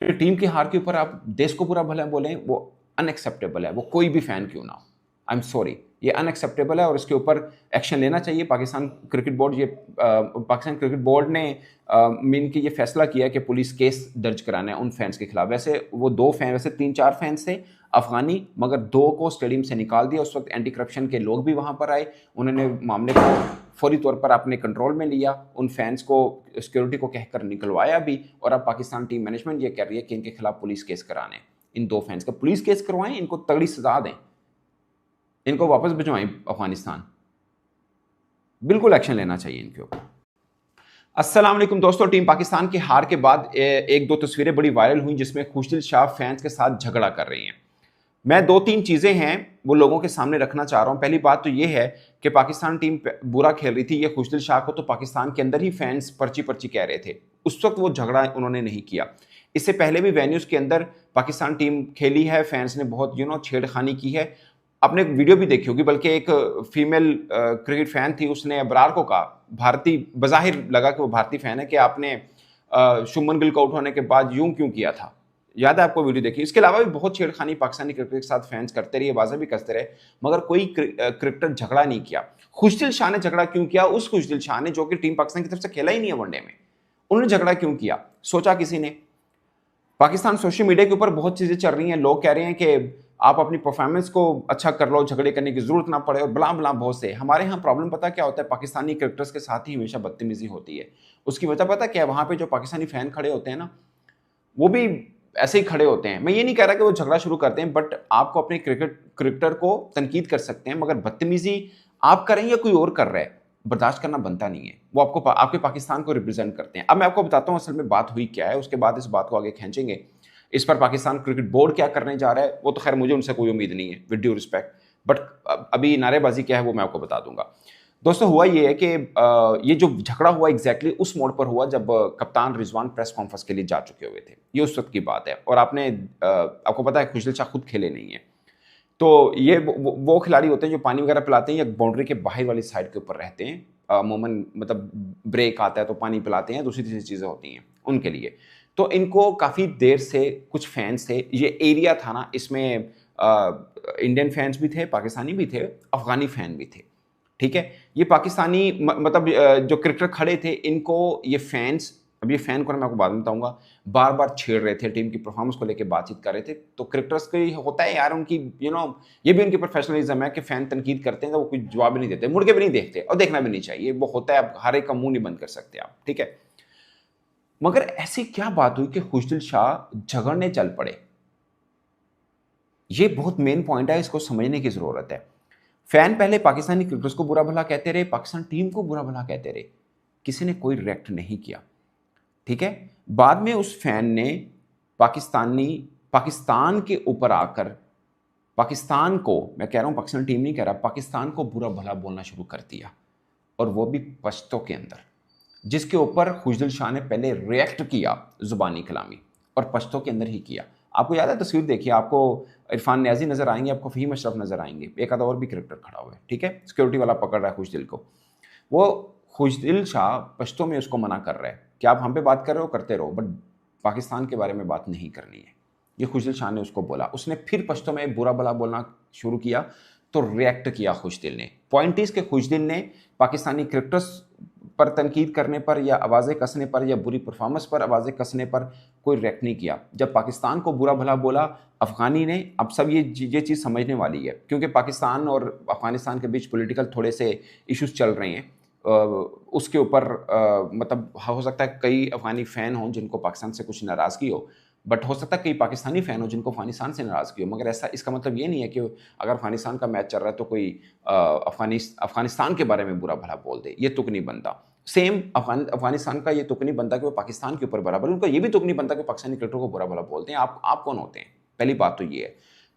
Team की हार के ऊपर आप देश को बुरा भला बोलें, वो अनएक्सेप्टेबल है, वो कोई भी फैन क्यों ना हो। आई एम सॉरी, ये अनएक्सेप्टेबल है और इसके ऊपर एक्शन लेना चाहिए। Pakistan cricket board Pakistan cricket board ने मीन की ये फैसला किया कि पुलिस केस दर्ज कराना है उन फैंस के खिलाफ। वैसे वो दो फैन, वैसे 3-4 फैंस थे अफगानी, मगर दो को स्टेडियम से निकाल दिया। उस वक्त एंटी करप्शन के लोग भी वहां पर आए, उन्होंने मामले को फौरी तौर पर अपने कंट्रोल में लिया, उन फैंस को सिक्योरिटी को कहकर निकलवाया भी। और अब पाकिस्तान टीम मैनेजमेंट ये कह रही है कि इनके खिलाफ पुलिस केस कराने, इन दो फैंस का पुलिस केस करवाएं, इनको तगड़ी सजा दें, इनको वापस भिजवाएं अफगानिस्तान। बिल्कुल एक्शन लेना चाहिए इनके ऊपर। अस्सलाम वालेकुम दोस्तों, टीम पाकिस्तान की हार के बाद एक दो तस्वीरें बड़ी वायरल हुई जिसमें खुशदिल शाह फैंस के साथ झगड़ा कर रही हैं। मैं 2-3 चीज़ें हैं वो लोगों के सामने रखना चाह रहा हूं। पहली बात तो ये है कि पाकिस्तान टीम बुरा खेल रही थी, ये खुशदिल शाह को तो पाकिस्तान के अंदर ही फैंस पर्ची पर्ची कह रहे थे। उस वक्त वो झगड़ा उन्होंने नहीं किया। इससे पहले भी वेन्यूज़ के अंदर पाकिस्तान टीम खेली है, फैंस ने बहुत छेड़खानी की है। आपने एक वीडियो भी देखी होगी, बल्कि एक फीमेल क्रिकेट फैन थी, उसने अबरार को कहा, भारतीय बज़ाहिर लगा कि वो भारतीय फैन है, कि आपने शुभमन गिल को आउट होने के बाद यूं क्यों किया था। याद है आपको वीडियो देखी। इसके अलावा भी बहुत छेड़खानी पाकिस्तानी क्रिकेट के साथ फैंस करते रहे, वाजा भी करते रहे, मगर कोई क्रिकेटर झगड़ा नहीं किया। खुशदिल शाह ने झगड़ा क्यों किया? उस खुशदिल शाह ने जो कि टीम पाकिस्तान की तरफ से खेला ही नहीं है वनडे में, उन्होंने झगड़ा क्यों किया? सोचा किसी ने? पाकिस्तान सोशल मीडिया के ऊपर बहुत चीजें चल रही हैं, लोग कह रहे हैं कि आप अपनी परफॉर्मेंस को अच्छा कर लो, झगड़े करने की जरूरत ना पड़े, और बला बला बहुत से। हमारे यहाँ प्रॉब्लम पता क्या होता है, पाकिस्तानी क्रिकेटर्स के साथ ही हमेशा बदतमीजी होती है। उसकी वजह पता क्या है? वहां पे जो पाकिस्तानी फैन खड़े होते हैं ना, वो भी ऐसे ही खड़े होते हैं। मैं ये नहीं कह रहा कि वो झगड़ा शुरू करते हैं, बट आपको अपने क्रिकेटर को तनकीद कर सकते हैं, मगर बदतमीजी आप करें या कोई और कर रहा है, बर्दाश्त करना बनता नहीं है। वो आपको आपके पाकिस्तान को रिप्रेजेंट करते हैं। अब मैं आपको बताता हूँ असल में बात हुई क्या है, उसके बाद इस बात को आगे खींचेंगे। इस पर पाकिस्तान क्रिकेट बोर्ड क्या करने जा रहा है वो तो खैर मुझे उनसे कोई उम्मीद नहीं है, विद ड्यू रिस्पेक्ट, बट अभी नारेबाजी क्या है वो मैं आपको बता दूंगा। दोस्तों, हुआ ये है कि ये जो झगड़ा हुआ एग्जैक्टली उस मोड़ पर हुआ जब कप्तान रिजवान प्रेस कॉन्फ्रेंस के लिए जा चुके हुए थे। ये उस वक्त की बात है। और आपको पता है खुशदिल शाह खुद खेले नहीं है, तो ये वो खिलाड़ी होते हैं जो पानी वगैरह पिलाते हैं या बाउंड्री के बाहर वाली साइड के ऊपर रहते हैं। अमूमन मतलब ब्रेक आता है तो पानी पिलाते हैं, दूसरी तीसरी चीज़ें होती हैं उनके लिए। तो इनको काफ़ी देर से कुछ फैंस थे, ये एरिया था ना, इसमें इंडियन फैंस भी थे, पाकिस्तानी भी थे, अफगानी फैन भी थे। ठीक है, ये पाकिस्तानी मतलब जो क्रिकेटर खड़े थे, इनको ये फैंस, अब ये फैन को मैं आपको बाद में बताऊंगा, बार बार छेड़ रहे थे, टीम की परफॉर्मेंस को लेकर बातचीत कर रहे थे। तो क्रिकेटर्स को ये होता है यार, उनकी ये भी उनकी प्रोफेशनलिज्म है कि फैन तनकीद करते हैं तो वो कोई जवाब भी नहीं देते, मुड़ के भी नहीं देखते, और देखना भी नहीं चाहिए, वो होता है। अब हर एक का मुंह नहीं बंद कर सकते आप, ठीक है। मगर ऐसी क्या बात हुई कि खुशदिल शाह झगड़ने चल पड़े? ये बहुत मेन पॉइंट है, इसको समझने की जरूरत है। फैन पहले पाकिस्तानी क्रिकेटर्स को बुरा भला कहते रहे, पाकिस्तान टीम को बुरा भला कहते रहे, किसी ने कोई रिएक्ट नहीं किया, ठीक है। बाद में उस फैन ने पाकिस्तान के ऊपर आकर पाकिस्तान को, मैं कह रहा हूं पाकिस्तान टीम नहीं कह रहा, पाकिस्तान को बुरा भला बोलना शुरू कर दिया, और वो भी पश्तो के अंदर, जिसके ऊपर खुशदिल शाह ने पहले रिएक्ट किया जुबानी कलामी, और पश्तो के अंदर ही किया। आपको याद है, तस्वीर देखिए, आपको इरफान न्याजी नजर आएंगे, आपको फहीम अशरफ नजर आएंगे, एक आधा और भी क्रिकेटर खड़ा हुआ है, ठीक है। सिक्योरिटी वाला पकड़ रहा है खुशदिल को, वो खुशदिल शाह पश्तो में उसको मना कर रहा है कि आप हम पे बात कर रहे हो, करते रहो, बट पाकिस्तान के बारे में बात नहीं करनी है। ये खुशदिल शाह ने उसको बोला, उसने फिर पश्तो में बुरा भला बोलना शुरू किया, तो रिएक्ट किया खुशदिल ने। पॉइंट इज के खुशदिल ने पाकिस्तानी क्रिकेटर्स पर तनकीद करने पर या आवाज़ें कसने पर या बुरी परफॉर्मेंस पर आवाज़ें कसने पर कोई रिएक्ट नहीं किया। जब पाकिस्तान को बुरा भला बोला अफगानी ने, अब सब ये चीज़ समझने वाली है, क्योंकि पाकिस्तान और अफगानिस्तान के बीच पॉलिटिकल थोड़े से इश्यूज चल रहे हैं। उसके ऊपर मतलब हो सकता है कई अफगानी फ़ैन हों जिनको पाकिस्तान से कुछ नाराज़गी हो, बट हो सकता है कई पाकिस्तानी फ़ैन हो जिनको अफगानिस्तान से नाराज़गी हो। मगर ऐसा, इसका मतलब ये नहीं है कि अगर अफगानिस्तान का मैच चल रहा है तो कोई अफगानिस्तान के बारे में बुरा भला बोल दे, ये तुक नहीं बनता। सेम अफगानिस्तान का ये तुक नहीं बनता कि वो पाकिस्तान के ऊपर बराबर, उनका ये भी तुक नहीं बनता कि पाकिस्तानी क्रिकेटर को बुरा भला बोलते हैं। आप कौन होते हैं? पहली बात तो ये है।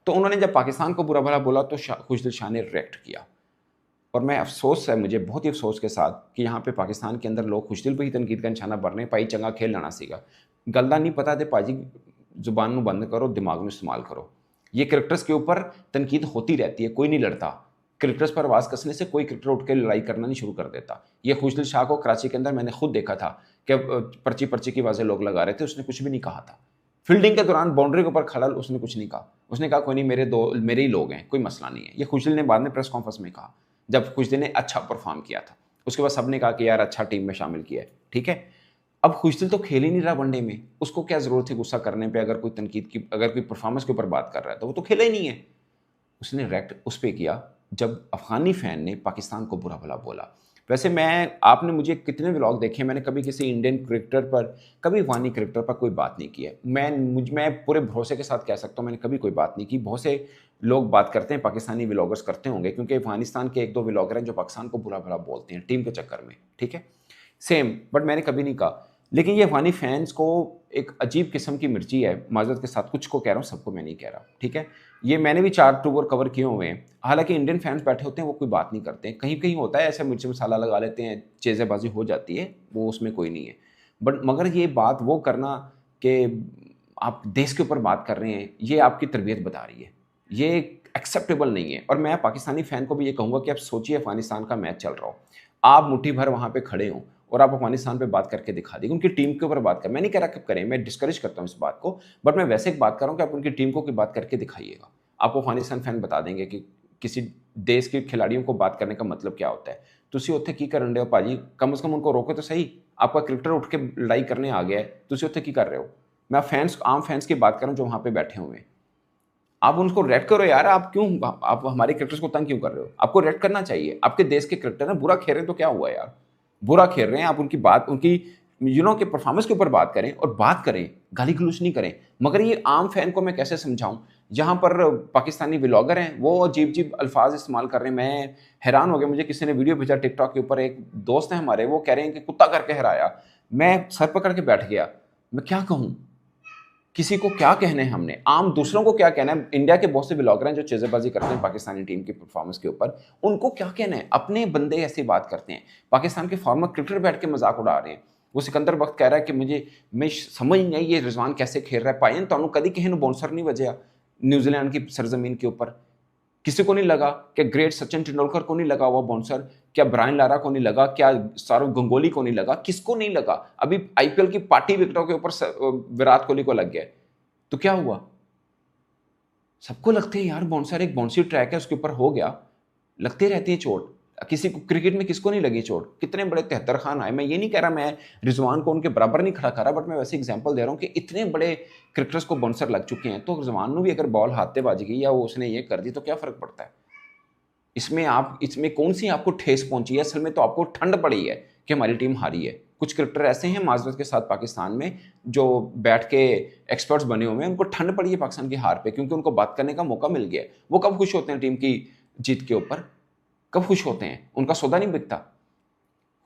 तो उन्होंने जब पाकिस्तान को बुरा भला बोला तो खुशदिल शाह ने रिएक्ट किया, और मैं अफसोस है, मुझे बहुत ही अफसोस के साथ, कि यहाँ पे पाकिस्तान के अंदर लोग खुशदिल पर ही तनकीद का निशाना बन रहे हैं। पाई चंगा खेल लेना सीगा, गलदा नहीं पता थे पाजी, जुबान में बंद करो, दिमाग में इस्तेमाल करो। ये क्रिकेटर्स के ऊपर तनकीद होती रहती है, कोई नहीं लड़ता। क्रिकेटर्स पर आवाज़ कसने से कोई क्रिकेटर उठ के लड़ाई करना नहीं शुरू कर देता। ये खुशदिल शाह को कराची के अंदर मैंने खुद देखा था कि पर्ची पर्ची की आवाज़ें लोग लगा रहे थे, उसने कुछ भी नहीं कहा था। फील्डिंग के दौरान बाउंड्री के ऊपर खलल, उसने कुछ नहीं कहा। उसने कहा कोई नहीं, मेरे ही लोग हैं, कोई मसला नहीं है। ये खुशदिल ने बाद में प्रेस कॉन्फ्रेंस में कहा, जब खुशदिल ने अच्छा परफॉर्म किया था। उसके बाद सबने कहा कि यार अच्छा टीम में शामिल किया है, ठीक है। अब खुशदिल तो खेल ही नहीं रहा वनडे में, उसको क्या जरूरत है गुस्सा करने पे? अगर कोई तनकीद की, अगर कोई परफॉर्मेंस के ऊपर बात कर रहा है तो वो तो खेला ही नहीं है। उसने रेक्ट उस पर किया जब अफगानी फैन ने पाकिस्तान को बुरा भला बोला। वैसे आपने मुझे कितने व्लॉग देखे, मैंने कभी किसी इंडियन क्रिकेटर पर, कभी अफगानी क्रिकेटर पर कोई बात नहीं की है। मैं पूरे भरोसे के साथ कह सकता हूँ मैंने कभी कोई बात नहीं की। बहुत से लोग बात करते हैं, पाकिस्तानी व्लॉगर्स करते होंगे, क्योंकि अफगानिस्तान के एक दो व्लॉगर हैं जो पाकिस्तान को बुरा भला बोलते हैं टीम के चक्कर में, ठीक है, सेम। बट मैंने कभी नहीं कहा। लेकिन ये अफगानी फैंस को एक अजीब किस्म की मिर्ची है, माजरत के साथ कुछ को कह रहा हूँ, सबको मैं नहीं कह रहा, ठीक है। ये मैंने भी 4 टूर कवर किए हुए हैं। हालांकि इंडियन फैंस बैठे होते हैं, वो कोई बात नहीं करते हैं, कहीं कहीं होता है ऐसे मिर्च मसाला लगा लेते हैं, चेज़ेबाजी हो जाती है, वो उसमें कोई नहीं है। बट मगर ये बात वो करना कि आप देश के ऊपर बात कर रहे हैं, ये आपकी तरबियत बता रही है, ये एक्सेप्टेबल नहीं है। और मैं पाकिस्तानी फ़ैन को भी ये कहूँगा कि आप सोचिए अफगानिस्तान का मैच चल रहा हो, आप मुट्ठी भर वहाँ पे खड़े हों और आप अफगानिस्तान पे बात करके दिखा दी, उनकी टीम के ऊपर बात कर, मैं नहीं कह रहा कब करें, मैं डिस्करेज करता हूँ इस बात को, बट मैं वैसे एक बात कर रहा हूँ कि आप उनकी टीम को कोई बात करके दिखाइएगा। आपको अफगानिस्तान फैन बता देंगे कि किसी देश के खिलाड़ियों को बात करने का मतलब क्या होता है। तुसी उत्थे की करन रहे हो भाजी, कम से कम उनको रोको तो सही। आपका क्रिकेटर उठ के लड़ाई करने आ गया है, तुसी उत्थे की कर रहे हो? मैं फैंस, आम फैंस की बात कर रहा हूँ जो वहाँ पे बैठे हुए हैं। आप उनको रेड करो यार, आप हमारे क्रिकेटर्स को तंग क्यों कर रहे हो? आपको रेड करना चाहिए। आपके देश के क्रिकेटर ना बुरा खेल रहे हैं तो क्या हुआ यार, बुरा खेल रहे हैं, आप उनकी बात, उनकी के परफॉर्मेंस के ऊपर बात करें, और बात करें, गाली गलौज नहीं करें। मगर ये आम फैन को मैं कैसे समझाऊं, जहां पर पाकिस्तानी व्लॉगर हैं वो अजीब अजीब अल्फाज इस्तेमाल कर रहे हैं। मैं हैरान हो गया, मुझे किसी ने वीडियो भेजा टिकटॉक के ऊपर, एक दोस्त है हमारे, वो कह रहे हैं कि कुत्ता करके हराया। मैं सर पकड़ के बैठ गया, मैं क्या कहूँ, किसी को क्या कहना है हमने, आम दूसरों को क्या कहना है। इंडिया के बहुत से ब्लॉगर हैं जो चेज़ेबाजी करते हैं पाकिस्तानी टीम की परफॉर्मेंस के ऊपर, उनको क्या कहना है? अपने बंदे ऐसी बात करते हैं। पाकिस्तान के फॉर्मर क्रिकेटर बैठ के मजाक उड़ा रहे हैं। वो सिकंदर वक्त कह रहा है कि मैं समझ नहीं आई ये रिजवान कैसे खेल रहा है। पायन तो कभी किसी ने बाउंसर नहीं बजया न्यूजीलैंड की सरजमीन के ऊपर, किसी को नहीं लगा? क्या ग्रेट सचिन तेंदुलकर को नहीं लगा हुआ बाउंसर? क्या ब्रायन लारा को नहीं लगा? क्या सौरव गंगोली को नहीं लगा? किसको नहीं लगा? अभी आईपीएल की पार्टी विकेटों के ऊपर विराट कोहली को लग गया, तो क्या हुआ? सबको लगते हैं यार बाउंसर, एक बाउंसी ट्रैक है उसके ऊपर हो गया, लगते रहती है चोट। किसी को क्रिकेट में किसको नहीं लगी चोट? कितने बड़े 73 खान आए। मैं ये नहीं कह रहा मैं रिजवान को उनके बराबर नहीं खड़ा कर रहा, बट मैं वैसे एग्जांपल दे रहा हूँ कि इतने बड़े क्रिकेटर्स को बाउंसर लग चुके हैं, तो रिजवान ने भी अगर बॉल हाथ से बाज गई या वो उसने ये कर दी तो क्या फर्क पड़ता है? इसमें कौन सी आपको ठेस पहुंची है? असल में तो आपको ठंड पड़ी है कि हमारी टीम हारी है। कुछ क्रिकेटर ऐसे हैं माजरत के साथ पाकिस्तान में जो बैठ के एक्सपर्ट्स बने हुए हैं, उनको ठंड पड़ी है पाकिस्तान की हार पे, क्योंकि उनको बात करने का मौका मिल गया है। वो कब खुश होते हैं टीम की जीत के ऊपर? कब खुश होते हैं? उनका सौदा नहीं बिकता।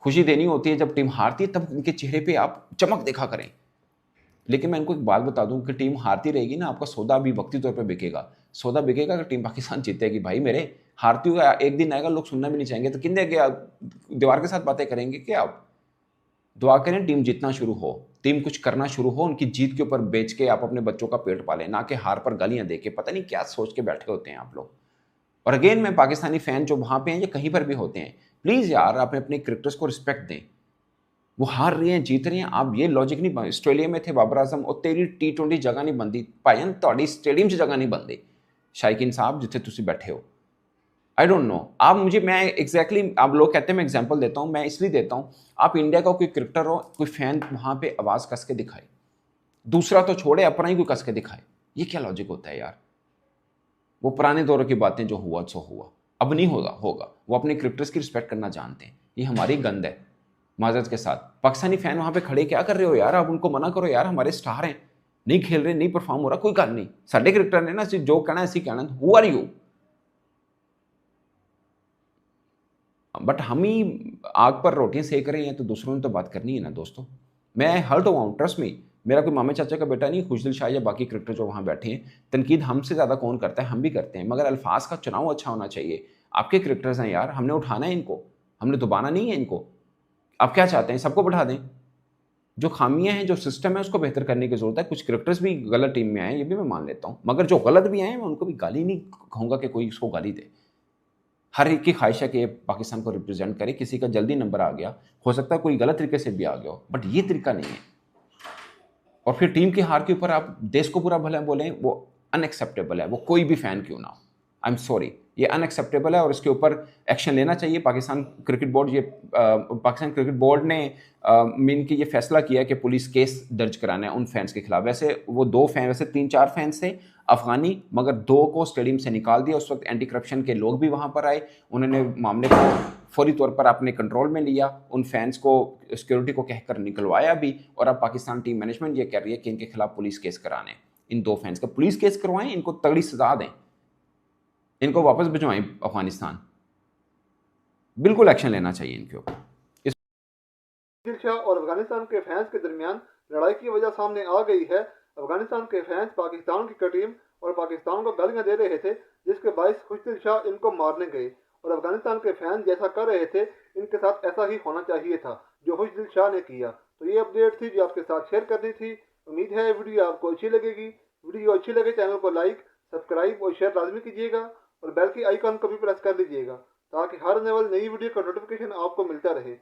खुशी देनी होती है जब टीम हारती है, तब उनके चेहरे पे आप चमक देखा करें। लेकिन मैं इनको एक बात बता दूं कि टीम हारती रहेगी ना, आपका सौदा भी वक्ती तौर पे बिकेगा। सौदा बिकेगा कि टीम पाकिस्तान जीतेगी। भाई मेरे, हारती हुआ एक दिन आएगा, लोग सुनना भी नहीं चाहेंगे, तो किंदे क्या दीवार के साथ बातें करेंगे क्या? आप दुआ करें टीम जीतना शुरू हो, टीम कुछ करना शुरू हो, उनकी जीत के ऊपर बेच के आप अपने बच्चों का पेट पालें, ना कि हार पर गालियां दे के। पता नहीं क्या सोच के बैठे होते हैं आप लोग। और अगेन, मैं पाकिस्तानी फैन जो वहां पे हैं या कहीं पर भी होते हैं, प्लीज यार आप अपने क्रिकेटर्स को रिस्पेक्ट दें। वो हार रहे हैं, जीत रहे हैं, आप ये लॉजिक नहीं ऑस्ट्रेलिया में थे बाबर आजम, और तेरी T20 जगह नहीं बनती भाईन, ਤੁਹਾਡੀ स्टेडियम से जगह नहीं बनती शाइकिन साहब जिथे तुम बैठे हो। आई डोंट नो, आप मुझे, मैं एग्जैक्टली आप लोग कहते हैं मैं एग्जांपल देता हूं, मैं इसलिए देता हूं, आप इंडिया का कोई क्रिकेटर हो, कोई फैन वहां पे आवाज कस के दिखाए, दूसरा तो छोड़े अपना ही कोई कस के दिखाए। ये क्या लॉजिक होता है यार? वो पुराने दौर की बातें, जो हुआ सो हुआ, अब नहीं होगा। वो अपने क्रिकेटर्स की रिस्पेक्ट करना जानते हैं, ये हमारी गंद है माजरत के साथ। पाकिस्तानी फैन वहां पे खड़े क्या कर रहे हो यार? आप उनको मना करो यार, हमारे स्टार हैं, नहीं खेल रहे, नहीं परफॉर्म हो रहा, कोई गल नहीं, साडे क्रिकेटर ने ना जो कहना ऐसी कहना, हु आर यू? बट हम ही आग पर रोटियां सेक रहे हैं, तो दूसरों ने तो बात करनी है ना दोस्तों। मैं हर्ट हुआ हूँ, ट्रस्ट मी। मेरा कोई मामे चाचा का बेटा नहीं, खुशदिल शाह या बाकी क्रिकेटर जो वहाँ बैठे हैं, तनकीद हमसे ज़्यादा कौन करता है? हम भी करते हैं, मगर अल्फाज का चुनाव अच्छा होना चाहिए। आपके क्रिकेटर्स हैं यार, हमने उठाना है इनको, हमने दबाना नहीं है इनको। आप क्या चाहते हैं, सबको बैठा दें? जो खामियां हैं, जो सिस्टम है, उसको बेहतर करने की जरूरत है। कुछ क्रिकेटर्स भी गलत टीम में आए, ये भी मैं मान लेता हूँ, मगर जो गलत भी आए मैं उनको भी गाली नहीं कहूँगा कि कोई उसको गाली दे। हर एक की ख्वाहिश है कि पाकिस्तान को रिप्रेजेंट करे। किसी का जल्दी नंबर आ गया, हो सकता है कोई गलत तरीके से भी आ गया हो, बट ये तरीका नहीं है। और फिर टीम की हार के ऊपर आप देश को पूरा भला बोलें, वो अनएक्सेप्टेबल है, वो कोई भी फैन क्यों ना हो। आई एम सॉरी, ये अनएक्सेप्टेबल है और इसके ऊपर एक्शन लेना चाहिए। Pakistan cricket board Pakistan cricket board ने मीन की ये फैसला किया कि पुलिस केस दर्ज कराना है उन फैंस के खिलाफ। वैसे वो 2 फैन, वैसे 3-4 फैंस थे अफगानी, मगर 2 को स्टेडियम से निकाल दिया। उस वक्त एंटी करप्शन के लोग भी वहाँ पर आए, उन्होंने मामले को फौरी तौर पर अपने कंट्रोल में लिया, उन फैंस को सिक्योरिटी को कहकर निकलवाया भी। और अब पाकिस्तान टीम मैनेजमेंट ये कह रही है कि इनके खिलाफ पुलिस केस कराने, इन 2 फैंस का पुलिस केस करवाएं, इनको तगड़ी सजा दें, इनको वापस भिजवाएं अफगानिस्तान। बिल्कुल एक्शन लेना चाहिए इनके ऊपर। दिल शाह और अफगानिस्तान के फैंस के दरमियान लड़ाई की वजह सामने आ गई है। अफगानिस्तान के फैंस पाकिस्तान की टीम और पाकिस्तान को गालियां दे रहे थे, जिसके बायस खुशदिल शाह इनको मारने गए। और अफगानिस्तान के फैंस जैसा कर रहे थे, इनके साथ ऐसा ही होना चाहिए था जो खुशदिल शाह ने किया। तो ये अपडेट थी जो आपके साथ शेयर करनी थी। उम्मीद है वीडियो आपको अच्छी लगेगी। वीडियो अच्छी लगे चैनल को लाइक, सब्सक्राइब और शेयर लाजमी कीजिएगा और बेल की आइकन को भी प्रेस कर लीजिएगा ताकि हर आने वाली नई वीडियो का नोटिफिकेशन आपको मिलता रहे।